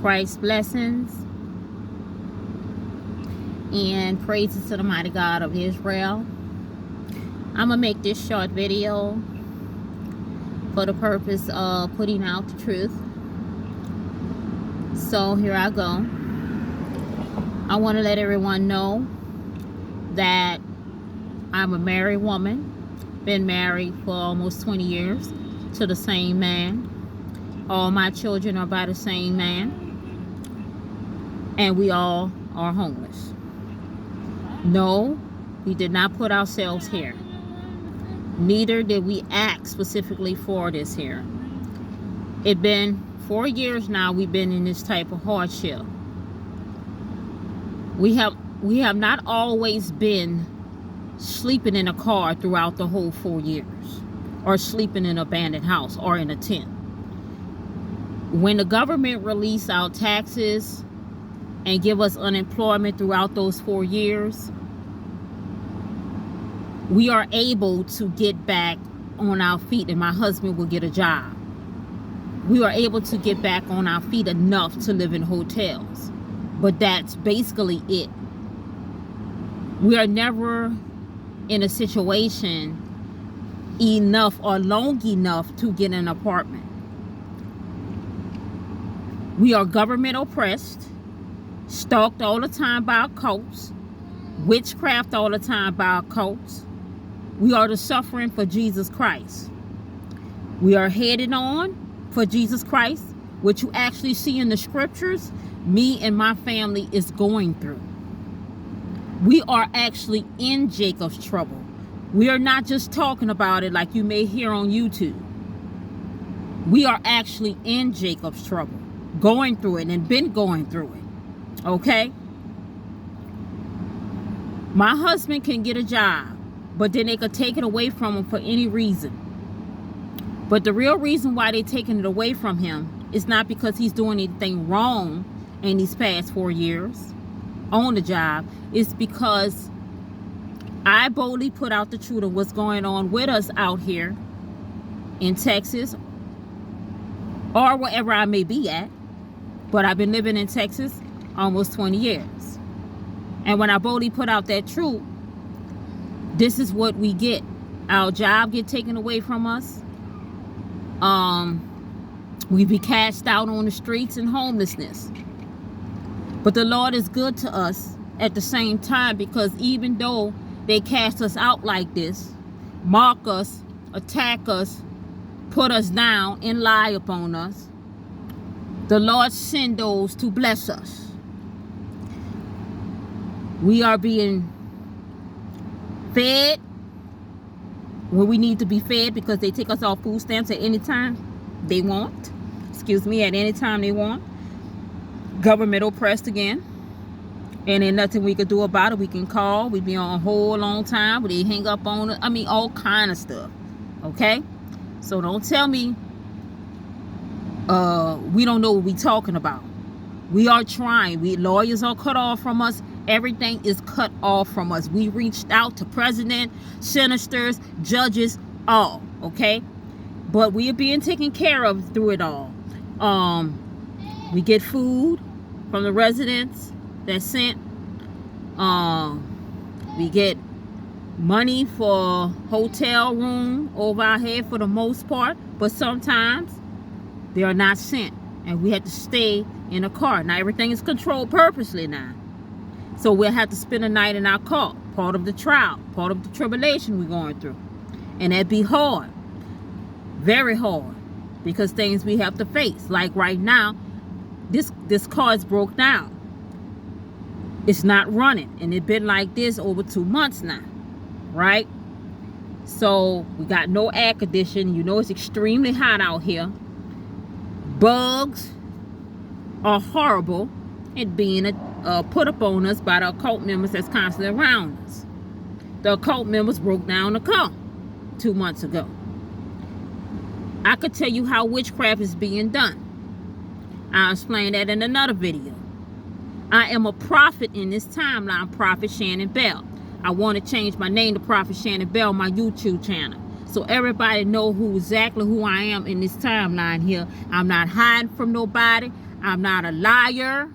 Christ's blessings and praises to the mighty God of Israel. I'm gonna make this short video for the purpose of putting out the truth. So here I go. I want to let everyone know that I'm a married woman, been married for almost 20 years to the same man. All my children are by the same man, and we all are homeless. No, we did not put ourselves here. Neither did we act specifically for this here. It's been 4 years now we've been in this type of hardship. We have not always been sleeping in a car throughout the whole 4 years, or sleeping in an abandoned house or in a tent. When the government released our taxes and give us unemployment throughout those 4 years, we are able to get back on our feet, and my husband will get a job. We are able to get back on our feet enough to live in hotels. But that's basically it. We are never in a situation enough or long enough to get an apartment. We are government oppressed, stalked all the time by occults, witchcraft all the time by occults. We are the suffering for Jesus Christ. We are headed on for Jesus Christ, which you actually see in the scriptures, me and my family is going through. We are actually in Jacob's trouble. We are not just talking about it like you may hear on YouTube. We are actually in Jacob's trouble, going through it and been going through it. Okay? My husband can get a job, but then they could take it away from him for any reason. But the real reason why they're taking it away from him is not because he's doing anything wrong in these past 4 years on the job. It's because I boldly put out the truth of what's going on with us out here in Texas or wherever I may be at. But I've been living in Texas almost 20 years. And when I boldly put out that truth, this is what we get. Our job get taken away from us. We be cast out on the streets in homelessness. But the Lord is good to us at the same time, because even though they cast us out like this, mock us, attack us, put us down, and lie upon us, the Lord send those to bless us. We are being fed when we need to be fed, because they take us off food stamps at any time they want. Excuse me, at any time they want. Government oppressed again. And ain't nothing we could do about it. We can call. We be on hold a long time. But they hang up on it. I mean, all kind of stuff. Okay? So don't tell me we don't know what we talking about. We are trying. Lawyers are cut off from us. Everything is cut off from us. We reached out to president, senators, judges, all. Okay? But we are being taken care of through it all. We get food from the residents that's sent. We get money for hotel room over our head for the most part, but sometimes they are not sent, and we have to stay in a car. Now everything is controlled purposely now, so we'll have to spend a night in our car. Part of the trial, part of the tribulation we're going through, and that'd be hard, very hard, because things we have to face. Like right now, this car is broke down. It's not running, and it's been like this over 2 months now, right? So we got no air conditioning. You know it's extremely hot out here. Bugs are horrible at being put up on us by the occult members that's constantly around us. The occult members broke down the car 2 months ago. I could tell you how witchcraft is being done. I'll explain that in another video. I am a prophet in this timeline, Prophet Shannon Bell. I want to change my name to Prophet Shannon Bell, my YouTube channel, so everybody know exactly who I am in this timeline here. I'm not hiding from nobody. I'm not a liar.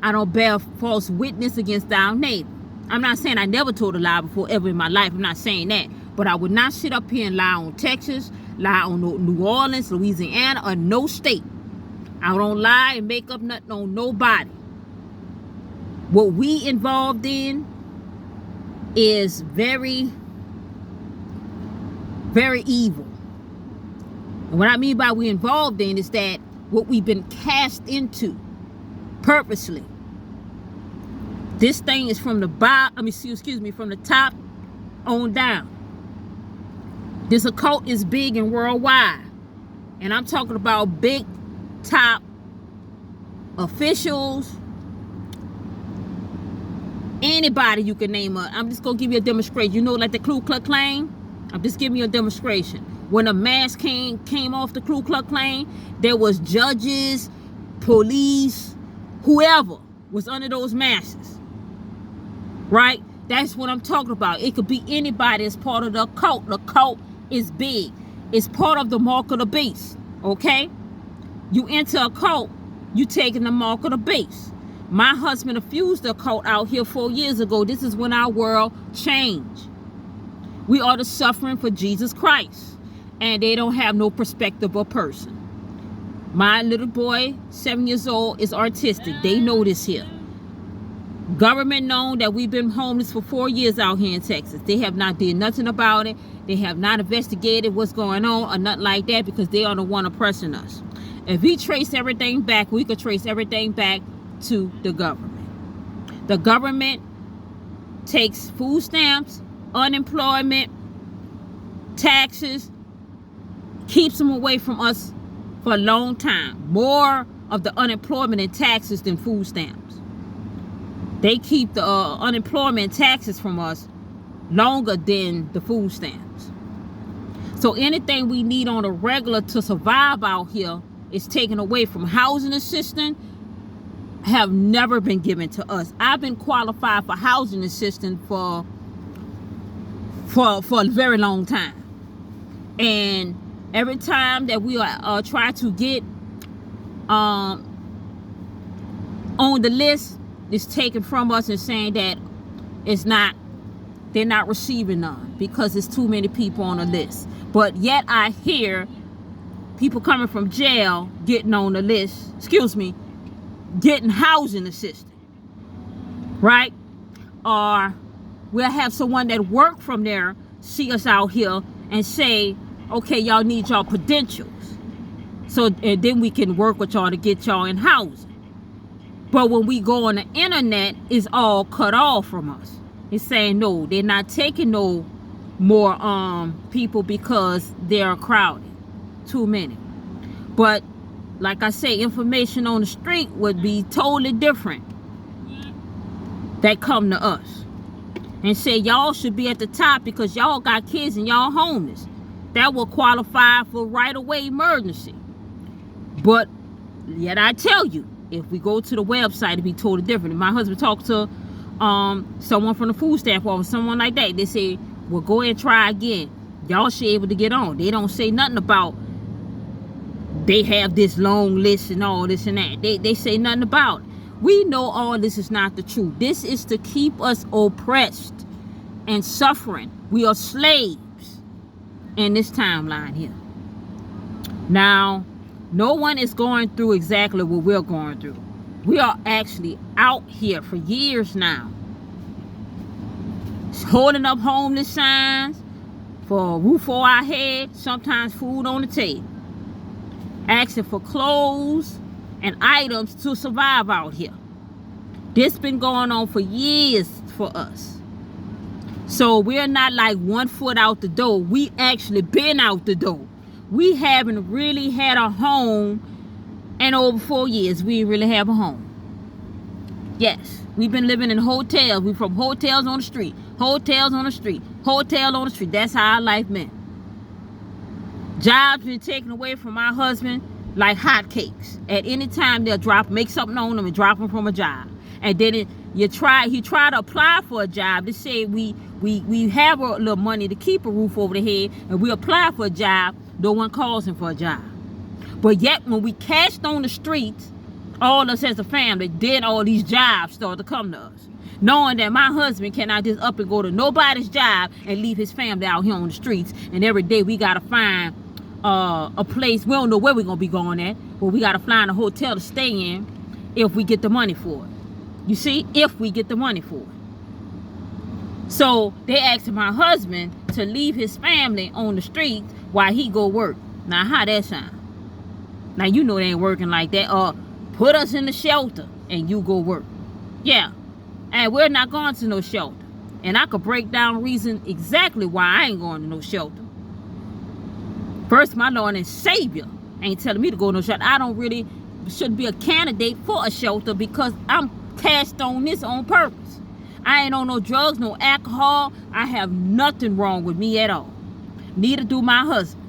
I don't bear false witness against our neighbor. I'm not saying I never told a lie before ever in my life. I'm not saying that. But I would not sit up here and lie on Texas, lie on New Orleans, Louisiana, or no state. I don't lie and make up nothing on nobody. What we involved in is very, very evil. And what I mean by we involved in is that what we've been cast into purposely. This thing is from the bottom, from the top on down. This occult is big and worldwide. And I'm talking about big top officials, anybody you can name up. I'm just going to give you a demonstration. You know, like the Ku Klux Klan? I'm just giving you a demonstration. When a mask came off the Ku Klux Klan, there was judges, police, whoever was under those masks. Right? That's what I'm talking about. It could be anybody that's part of the occult. The occult is big. It's part of the mark of the beast. Okay? You enter a cult, you taking the mark of the beast. My husband refused the occult out here 4 years ago. This is when our world changed. We are the suffering for Jesus Christ. And they don't have no perspective of person. My little boy, 7 years old, is autistic. They know this here. Government known that we've been homeless for 4 years out here in Texas. They have not did nothing about it. They have not investigated what's going on or nothing like that because they are the one oppressing us. If we trace everything back, we could trace everything back to the government. The government takes food stamps, unemployment, taxes, keeps them away from us for a long time. More of the unemployment and taxes than food stamps. They keep the unemployment and taxes from us longer than the food stamps. So anything we need on a regular to survive out here is taken away from. Housing assistance have never been given to us. I've been qualified for housing assistance for a very long time. And every time that we are try to get on the list, it's taken from us and saying that they're not receiving none because there's too many people on the list. But yet I hear people coming from jail getting on the list, getting housing assistance, right? Or we'll have someone that work from there see us out here and say, okay, y'all need y'all credentials. So, and then we can work with y'all to get y'all in housing. But when we go on the internet, it's all cut off from us. It's saying, no, they're not taking no more people because they're crowded. Too many. But like I say, information on the street would be totally different. That come to us and say y'all should be at the top because y'all got kids and y'all homeless. That will qualify for right away emergency. But yet I tell you, if we go to the website, it'd be totally different. If my husband talked to someone from the food stamp or someone like that, they say, well, go ahead and try again. Y'all should be able to get on. They don't say nothing about they have this long list and all this and that. They say nothing about it. We know all this is not the truth. This is to keep us oppressed and suffering. We are slaves in this timeline here. Now, no one is going through exactly what we're going through. We are actually out here for years now, holding up homeless signs for a roof over our head, sometimes food on the table, asking for clothes and items to survive out here. This been going on for years for us. So we're not like 1 foot out the door. We actually been out the door. We haven't really had a home in over 4 years. We really have a home. Yes, we've been living in hotels. We from hotels on the street, hotels on the street, hotel on the street. That's how our life been. Jobs been taken away from my husband like hotcakes. At any time they'll make something on them and drop them from a job. And then he tried to apply for a job. They say we have a little money to keep a roof over the head, and we apply for a job. No one calls him for a job. But yet when we cast on the streets, All us as a family, then all these jobs start to come to us. Knowing that my husband cannot just up and go to nobody's job and leave his family out here on the streets. And every day we got to find a place. We don't know where we're going to be going at, but we got to find a hotel to stay in if we get the money for it. You see, if we get the money for it. So they asked my husband to leave his family on the streets while he go work. Now, how that sound? Now, you know they ain't working like that. Put us in the shelter and you go work. Yeah. And we're not going to no shelter. And I could break down reason exactly why I ain't going to no shelter. First, my Lord and Savior ain't telling me to go to no shelter. I don't really should be a candidate for a shelter because I'm cast on this on purpose. I ain't on no drugs, no alcohol. I have nothing wrong with me at all. Neither do my husband.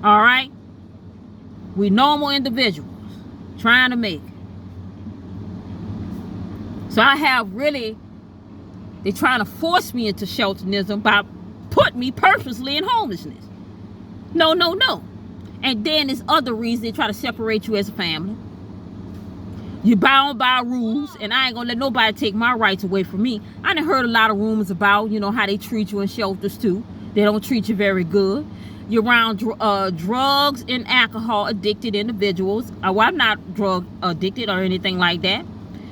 All right? We normal individuals trying to make it. So I have really, they're trying to force me into shelterism by putting me purposely in homelessness. No, no, no. And then there's other reasons they try to separate you as a family. You're bound by rules, and I ain't gonna let nobody take my rights away from me. I done heard a lot of rumors about, how they treat you in shelters too. They don't treat you very good. You're around drugs and alcohol addicted individuals. Well, I'm not drug addicted or anything like that.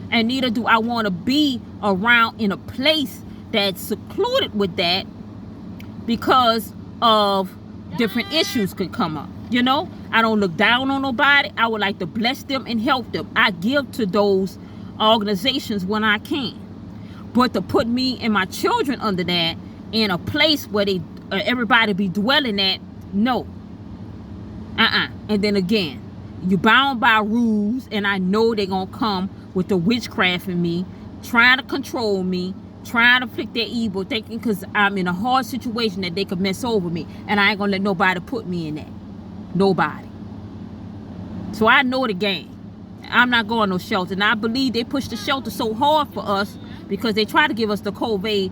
And neither do I want to be around in a place that's secluded with that because of different issues can come up. I don't look down on nobody. I would like to bless them and help them. I give to those organizations when I can. But to put me and my children under that in a place where everybody be dwelling at, no. And then again, you're bound by rules, and I know they're going to come with the witchcraft in me, trying to control me, trying to inflict their evil, thinking because I'm in a hard situation that they could mess over me. And I ain't going to let nobody put me in that. Nobody. So I know the game. I'm not going no shelter. And I believe they pushed the shelter so hard for us because they tried to give us the COVID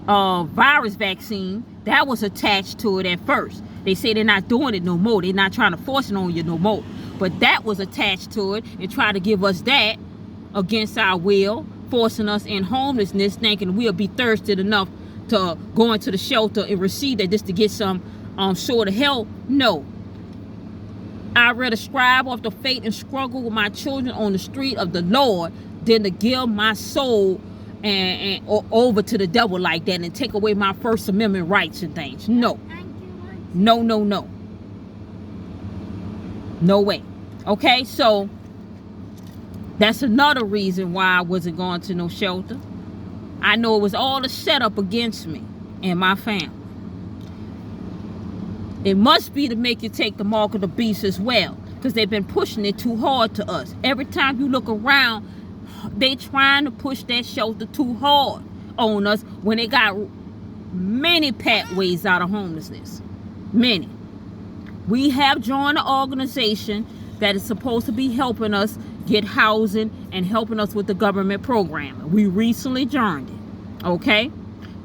virus vaccine. That was attached to it at first. They say they're not doing it no more. They're not trying to force it on you no more. But that was attached to it and tried to give us that against our will, forcing us in homelessness, thinking we'll be thirsty enough to go into the shelter and receive that just to get some sort of help. No. I'd rather strive off the fate and struggle with my children on the street of the Lord than to give my soul and over to the devil like that and take away my First Amendment rights and things. No. No, no, no. No way. Okay, so that's another reason why I wasn't going to no shelter. I know it was all a setup against me and my family. It must be to make you take the mark of the beast as well, because they've been pushing it too hard to us. Every time you look around, they trying to push that shelter too hard on us when they got many pathways out of homelessness. Many. We have joined an organization that is supposed to be helping us get housing and helping us with the government program. We recently joined it. Okay?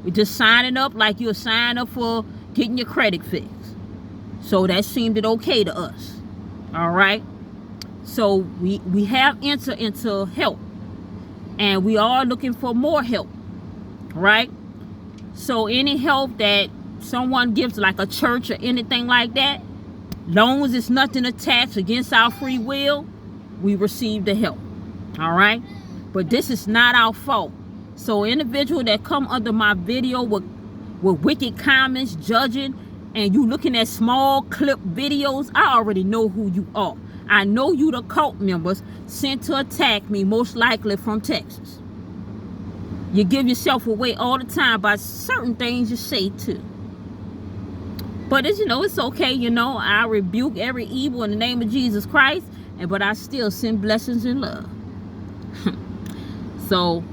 We're just signing up like you're signing up for getting your credit fixed. So that seemed okay to us. All right? So we have entered into help. And we are looking for more help. Right? So any help that someone gives, like a church or anything like that, long as it's nothing attached against our free will, we receive the help. All right? But this is not our fault. So individual that come under my video with wicked comments, judging, and you looking at small clip videos, I already know who you are. I know you the cult members sent to attack me, most likely from Texas. You give yourself away all the time by certain things you say too. But it's, it's okay, I rebuke every evil in the name of Jesus Christ, but I still send blessings and love. So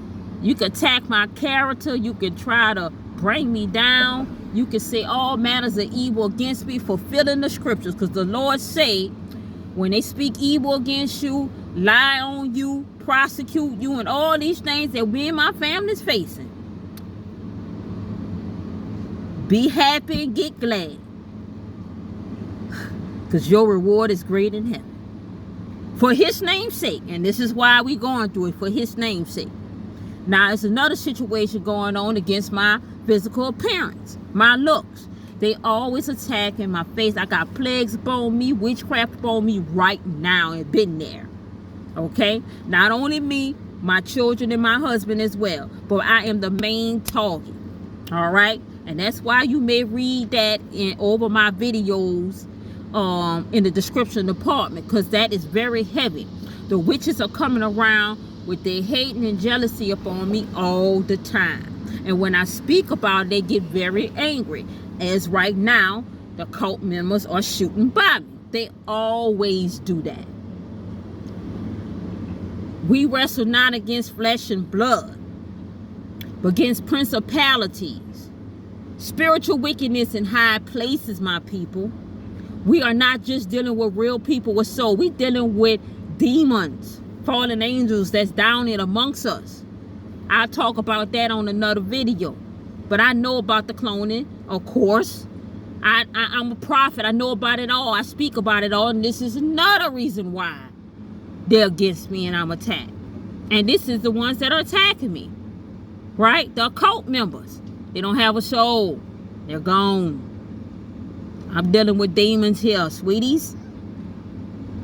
you can attack my character, you can try to bring me down, you can say all manners of evil against me, fulfilling the scriptures, because the Lord say, when they speak evil against you, lie on you, prosecute you, and all these things that we and my family's facing, be happy and get glad, because your reward is great in heaven. For his name's sake. And this is why we going through it, for his name's sake. Now, it's another situation going on against my physical appearance, my looks. They always attacking my face. I got plagues upon me, witchcraft upon me right now, and been there. Okay? Not only me, my children and my husband as well. But I am the main target. All right? And that's why you may read that over my videos in the description department, because that is very heavy. The witches are coming around with their hating and jealousy upon me all the time. And when I speak about it, they get very angry. As right now, the cult members are shooting by me. They always do that. We wrestle not against flesh and blood, but against principalities, spiritual wickedness in high places, my people. We are not just dealing with real people with soul. We're dealing with demons, fallen angels that's down in amongst us. I'll talk about that on another video. But I know about the cloning, of course. I'm a prophet. I know about it all. I speak about it all. And this is another reason why they're against me and I'm attacked. And this is the ones that are attacking me. Right? The occult members. They don't have a soul. They're gone. I'm dealing with demons here, sweeties.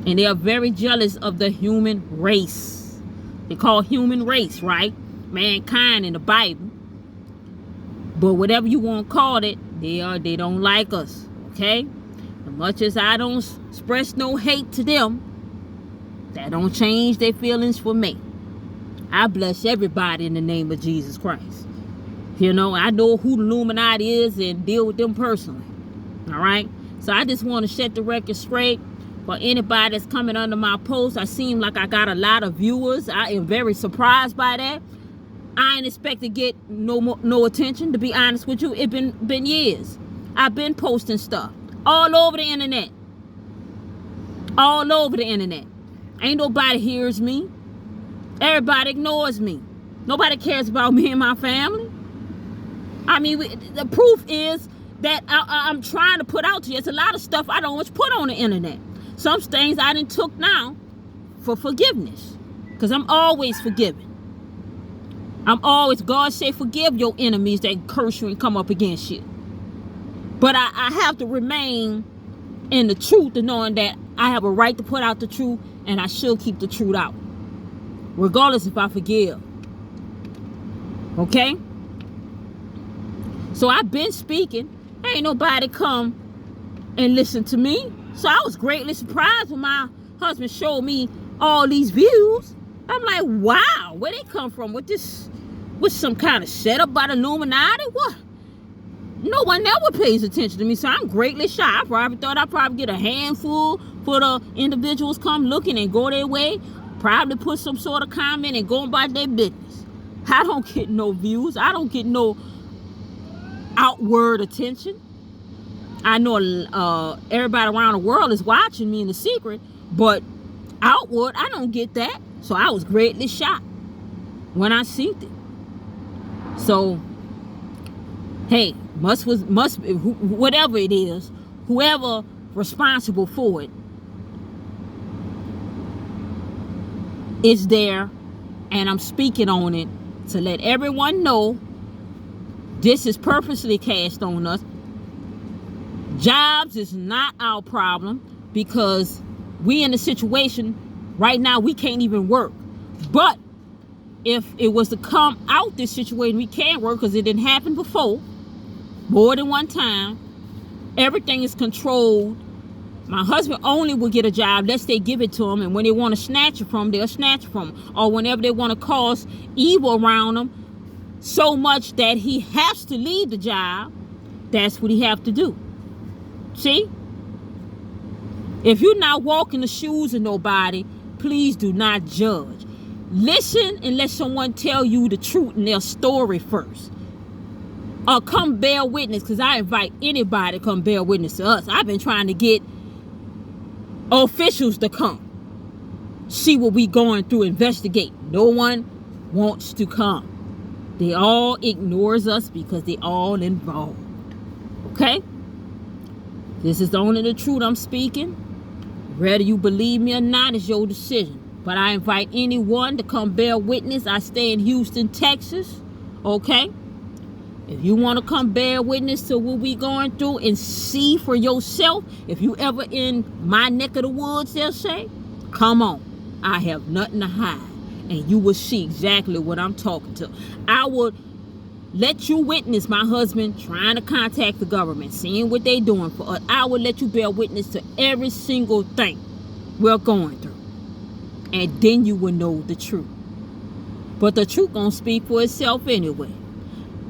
And they are very jealous of the human race. They call human race, right? Mankind in the Bible. But whatever you want to call it, they don't like us. Okay? As much as I don't express no hate to them, that don't change their feelings for me. I bless everybody in the name of Jesus Christ. You know, I know who the illuminati is and deal with them personally. All right? So I just want to set the record straight. For anybody that's coming under my post, I seem like I got a lot of viewers. I am very surprised by that. I ain't expect to get no attention, to be honest with you. It been years. I've been posting stuff all over the internet. All over the internet. Ain't nobody hears me. Everybody ignores me. Nobody cares about me and my family. I mean, the proof is that I'm trying to put out to you. It's a lot of stuff I don't want to put on the internet. Some things I done took now for forgiveness. Because I'm always forgiving. God say forgive your enemies that curse you and come up against you. But I have to remain in the truth and knowing that I have a right to put out the truth and I should keep the truth out. Regardless if I forgive. Okay? So I've been speaking. Ain't nobody come and listen to me. So I was greatly surprised when my husband showed me all these views. I'm like, wow, where they come from? With some kind of setup by the Illuminati? What? No one ever pays attention to me, so I'm greatly shocked. I probably thought I'd probably get a handful for the individuals come looking and go their way. Probably put some sort of comment and go about their business. I don't get no views. I don't get no outward attention. I know everybody around the world is watching me in the secret, but outward, I don't get that. So I was greatly shocked when I seen it. So, hey, must whatever it is, whoever responsible for it is there, and I'm speaking on it to let everyone know this is purposely cast on us. Jobs is not our problem because we in a situation right now we can't even work. But if it was to come out this situation, we can't work because it didn't happen before, more than one time. Everything is controlled. My husband only will get a job unless they give it to him, and when they want to snatch it from him, they'll snatch it from him. Or whenever they want to cause evil around him so much that he has to leave the job, that's what he have to do. See? If you're not walking the shoes of nobody, please do not judge. Listen and let someone tell you the truth in their story first. Or come bear witness, because I invite anybody to come bear witness to us. I've been trying to get officials to come. See what we going through, investigate. No one wants to come. They all ignores us because they all involved. Okay? This is only the truth I'm speaking. Whether you believe me or not is your decision. But I invite anyone to come bear witness. I stay in Houston, Texas. Okay? If you want to come bear witness to what we going through and see for yourself, if you ever in my neck of the woods, they'll say, come on. I have nothing to hide. And you will see exactly what I'm talking to. I would let you witness my husband trying to contact the government, seeing what they doing for us. I will let you bear witness to every single thing we're going through. And then you will know the truth. But the truth gonna speak for itself anyway.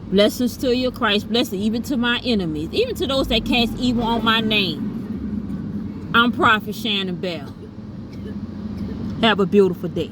Blessings to you, Christ. Blessings even to my enemies. Even to those that cast evil on my name. I'm Prophet Shannon Bell. Have a beautiful day.